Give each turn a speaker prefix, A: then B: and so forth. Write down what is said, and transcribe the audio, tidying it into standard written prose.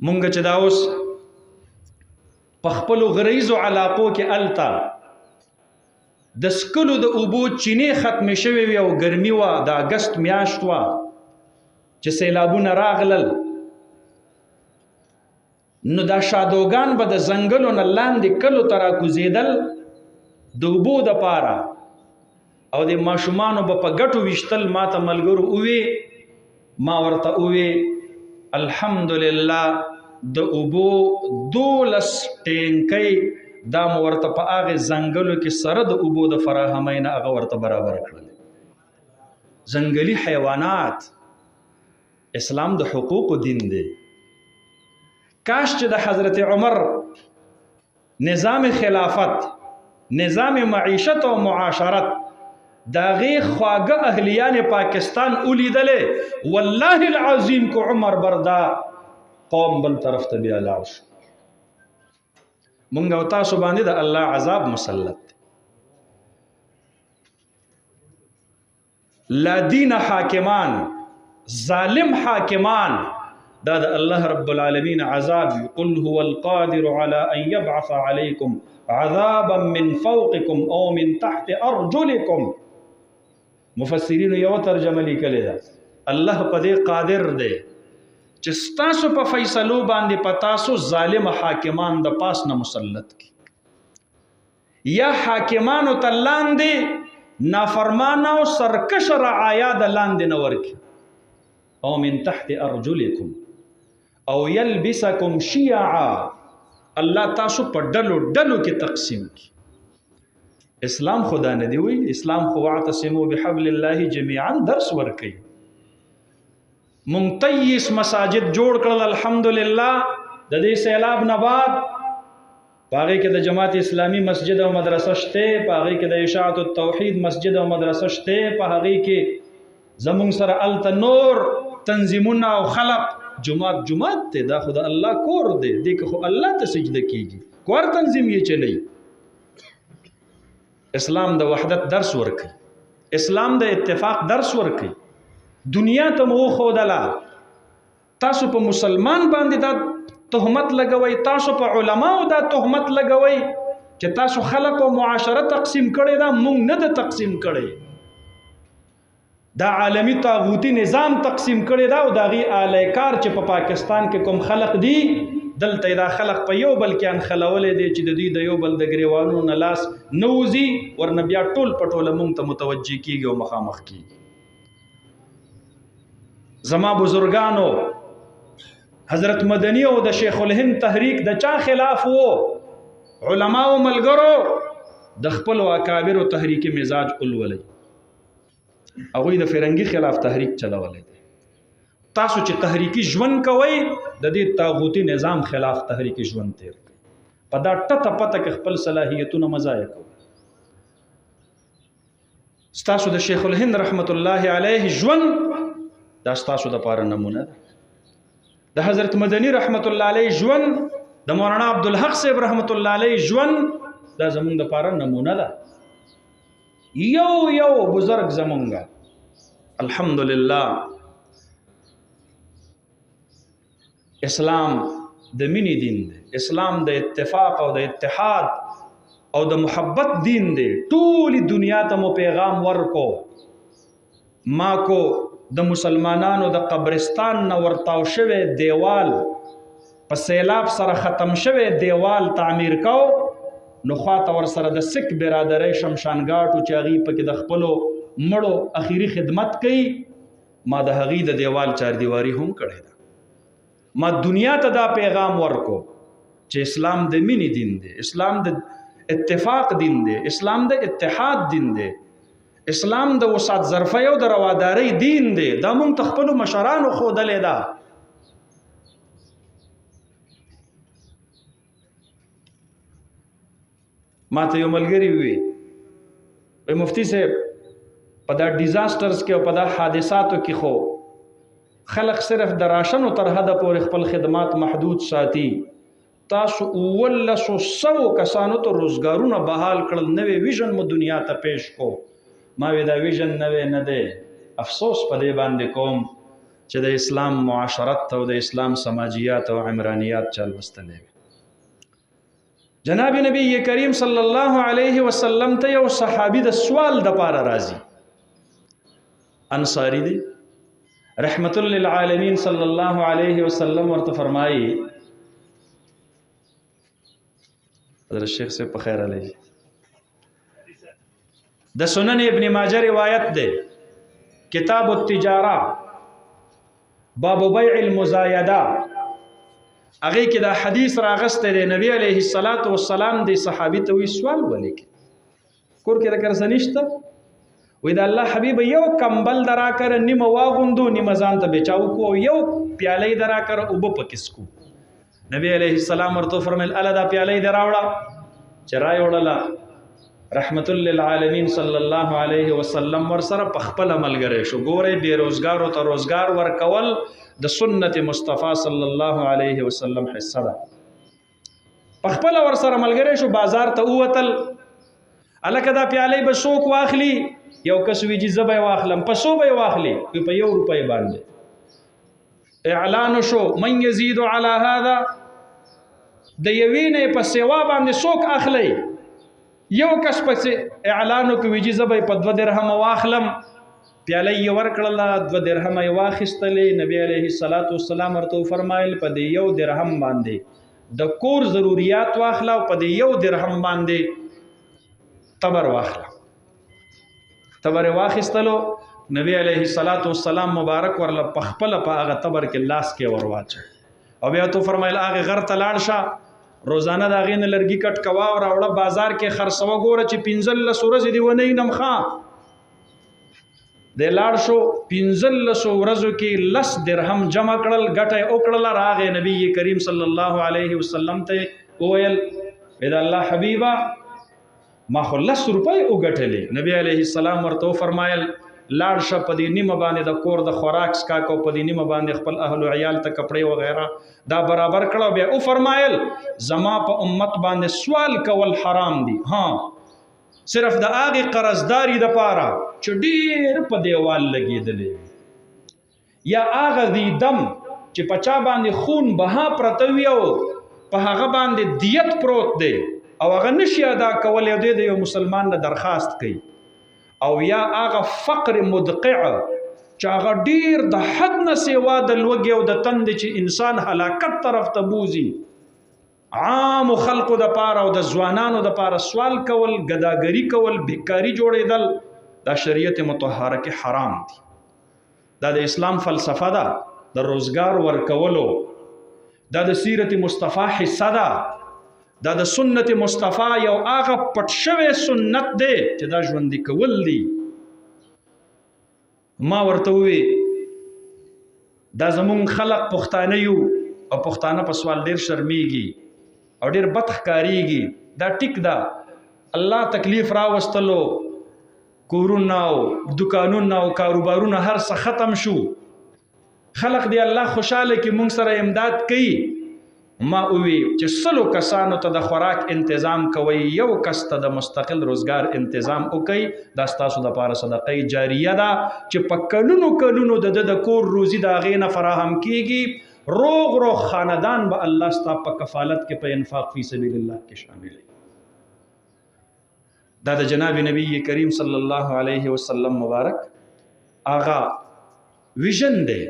A: مونږ چې دا اوس په خپلو غریزو علاقو کې الته د سکلو د اوبو چینې ختمې شوې وي او ګرمي وه د اګست میاشت وه چې سیلابونه راغلل نو دا شادوګان به د ځنګلو نه لاندې کلو ته راکوزېدل د اوبو دپاره او د ماشومانو به په ګټو ویشتل ما ته ملګرو ووې ما ورته ووې الحمدلله د اوبو 12 ټینکۍ دا مو ورته په هغې ځنګلو کې سره د اوبو د فراهمۍ نه هغه ورته برابر کړل. ځنګلي حیوانات اسلام د حقوقو دین دی. کاش چې د حضرت عمر نظام خلافت نظام معیشت او معاشرت دا غي خواږه اهلیان پاکستان ولیدلې والله العظیم کو عمر بردا قوم بل طرف ته بیا لاړ شو. مونږ او تاسو باندې د الله عذاب مسلط لا دین حاکمان ظالم حاکمان دا د الله رب العالمین عذاب. قل هو القادر على ان يبعث عليكم عذابا من فوقكم او من تحت ارجلكم. مفسرین یو ترجمه لیکلې ده الله په دې قادر دی چې ستاسو په فیصلو باندې په تاسو ظالم حاکمان د پاس نه مسلط کی یا حاکمانو ته لاندې نافرمانه او سرکش رعایا د لاندې نه ورکي او من تحت ارجلکم او یلبسکم شیعا الله تاسو په ډلو ډلو کې تقسیم کی. اسلام خدا نه دی وی اسلام خو واعتصموا بحبل الله جميعا درس ورکي. ممتیز مساجد جوړ کړل الحمدلله د دې سیلاب نه بعد پاغه کې د جماعت اسلامی مسجد او مدرسه شته پاغه کې د اشاعت التوحید مسجد او مدرسه شته پاغه کې زمون سره الت نور تنظیمونه او خلق جماعت ته دا خدا الله کور دی دې خو الله ته سجده کیږي کور تنظیم یې چلی. اسلام د وحدت درس ورکي اسلام د اتفاق درس ورکي. دنیا ته مو خودلا تاسو په مسلمان باندې دا تهمت لګوي تاسو په علماو دا تهمت لګوي چې تاسو خلق او معاشره تقسیم کړي دا مونږ نه د تقسیم کړي دا عالمی طاغوتی نظام تقسیم کړي دا او دا غي الیکار چې په پاکستان کې کوم خلق دي دلته دا خلق په یو بل کې ان خلولې دي چې د دوی د یو بل د غریوانو نه لاس نوزي ورنه بیا ټول پټوله مونږ ته متوجي کیږي او مخامخ کیږي. زما بزرگانو حضرت مدنی او د شیخ الهند تحریک د چا خلاف وو علماء او ملګرو د خپل اکابر او تحریک مزاج اولولې هغه د فرنګي خلاف تحریک چلولې. تاسو چې تحریکی ژوند کوي د دې طاغوتی نظام خلاف تحریکی ژوند تیر په دا ټته پته کې خپل صلاحیتونه مزایه کوي. ستاسو د شیخ الهند رحمت الله علیه ژوند دا ستاسو د پاره نمونه ده. د حضرت مدنی رحمت الله علیه ژوند د مولانا عبدالحق صاحب رحمت الله علیه ژوند دا زمونږ د پاره نمونه ده. یو بزرگ زمونږه الحمدلله اسلام د مینې دین دی اسلام د اتفاق او د اتحاد او د محبت دین دی. ټول دنیا ته مو پیغام ورکو ما کو د مسلمانانو د قبرستان نه ورتاو شوی دیوال په سیلاب سره ختم شوی دیوال تعمیر کو نو خواته ور سره د سک برادرۍ شمشانګاټو چې هغې پکې د خپلو مړو اخیری خدمت کوي ما د هغې د دیوال چاردیواري هم کړې ده. ما دنیا ته دا پیغام ورکو چې اسلام د مینې دین دی اسلام د اتفاق دین دی اسلام د اتحاد دین دی اسلام د وسعت ظرفۍ او د روادارۍ دین دی. دا مونږ ته خپلو مشرانو ښودلې ده. ما ته یو ملګري ووي مفتي صاحب په دا ډیزاسټرز کې او په دا حادثاتو کې خو خلق صرف د راشن او تر حده پورې خپل خدمات محدود ساتي تاسو 1900 کسانو ته روزګارونه بحال کړل نوې ویژن مو دنیا ته پیش کو ما وی دا ویژن نوې نه دی افسوس په دې باندې کوم چې د اسلام معاشرت او د اسلام سماجیات او عمرانیات چل وستلې. جناب نبی کریم صلی الله علیه وسلم ته یو صحابي د سوال د پاره راځي، انصاری دی، رحمت للعالمین صلی الله علیه وسلم ورته فرمایي، حضرت شیخ سے په خیر علیه، د سنن ابن ماجه روایت ده، کتاب التجاره باب بیع المزایده، هغه کې دا حدیث راغسته دی، نبی علیه الصلاۃ والسلام دی صحابي ته وی سوال ولیکي، کور کې د کرسنیشته وی دا الله حبیب یو کمبل درا کر نیمه واغوندو نیمه ځان ته بچاو کو، یو پیاله درا کر او په پکسکو. نبی علیه السلام ورته فرمایل الا دا پیاله دراوړه، چرای وړله. رحمت للعالمین صلی الله علیه وسلم ور سره په خپل ملګری شو. ګوره بیروزګارو ته روزګار ورکول د سنت مصطفی صلی الله علیه وسلم حصہ ده. په خپل ور سره ملګری شو، بازار ته ووتل، الکه دا پیاله به څوک واخلي؟ یو کس ویجی زبې واخلم، په څو به واخلي؟ په 1 روپۍ باندې. اعلان شو من یزيد علی هذا، د یوې نه په سیوا باندې څوک اخلي؟ یو کس پس اعلانو کې ویجی زبې په 2 درهم واخلم، پیاله یې ورکړله، 2 درهم یې واخیستلې. نبی علیه الصلاۃ والسلام ورته فرمایل په دې 1 درهم باندې د کور ضرورت واخله، او په دې 1 درهم باندې تبر واخله. تبر واخیستلو، نبی علیه الصلاۃ والسلام مبارک ورله په خپل په هغه تبر کې لاس کې ورواچ، او بیا تو فرمایل هغه غر ته لاړ شه، روزانه دا غین لرګي کټ کوا او راوړه بازار کې خرڅوه، ګوره چې 15 ورځې دی ونه نم خا د لاړ شو. 15 ورځو کې 10 درهم جمع کړل، ګټه وکړل، راغې نبی کریم صلی الله علیه وسلم ته وویل اذا الله حبیبا ما خو 10 روپۍ وګټلې. نبی علیه السلام ورته فرمایل لاړ شه په دې نیمه باندې د کور د خوراک سکا کو، په دې نیمه باندې خپل اهل او عیال ته کپڑے وغیرہ دا برابر کړه. بیا او فرمایل زما په امت باندې سوال کول حرام دي، ها صرف د هغه قرضداري د پاره چې ډیر په دیوال لګیدلې، یا هغه دی دم چې پچا باندې خون بها پرته وي او په هغه باندې دیت پروت دی او هغه نشي ادا کولای، دی د یو مسلمان نه درخواست کوي، او یا هغه فقر مدقع چې هغه ډیر د حد نه سیوا د لوږې او د تندې چې انسان هلاکت طرف ته بوزي. عام خلقو د پاره او د ځوانانو د پاره سوال کول، ګداګری کول، بیکاری جوړېدل دا شریعت مطهره کې حرام دي. دا د اسلام فلسفه ده، د روزګار ورکولو، دا د سیرت مصطفی حصہ ده، دا د سنت مصطفی یو هغه پټ شوی سنت دی چې دا ژوندي کول دي. ما ورته وی دا زمون خلق پښتانه یو او پښتانه په سوال ډیر شرمېږي او ډیر بد ښکاریږي. دا ټیک ده، الله تکلیف راوستلو، کورونه او دکانونه او کاروبارونه هر څه ختم شو، خلق دی الله خوشاله کې مونږ سره امداد کوي. ما وی چې 100 کسانو ته د خوراک انتظام کوي، یو کس ته د مستقل روزګار انتظام وکي، دا ستاسو د پاره صدقه جاریه ده چې په کلونو کلونو د کور روزي دا غینه فراهم کیږي. روغ روغ خاندان به الله ستا په کفالت کې په انفاق فی سبیل الله کې شامل دی. دا د جناب نبی کریم صلی الله علیه وسلم مبارک آغا ویژن دی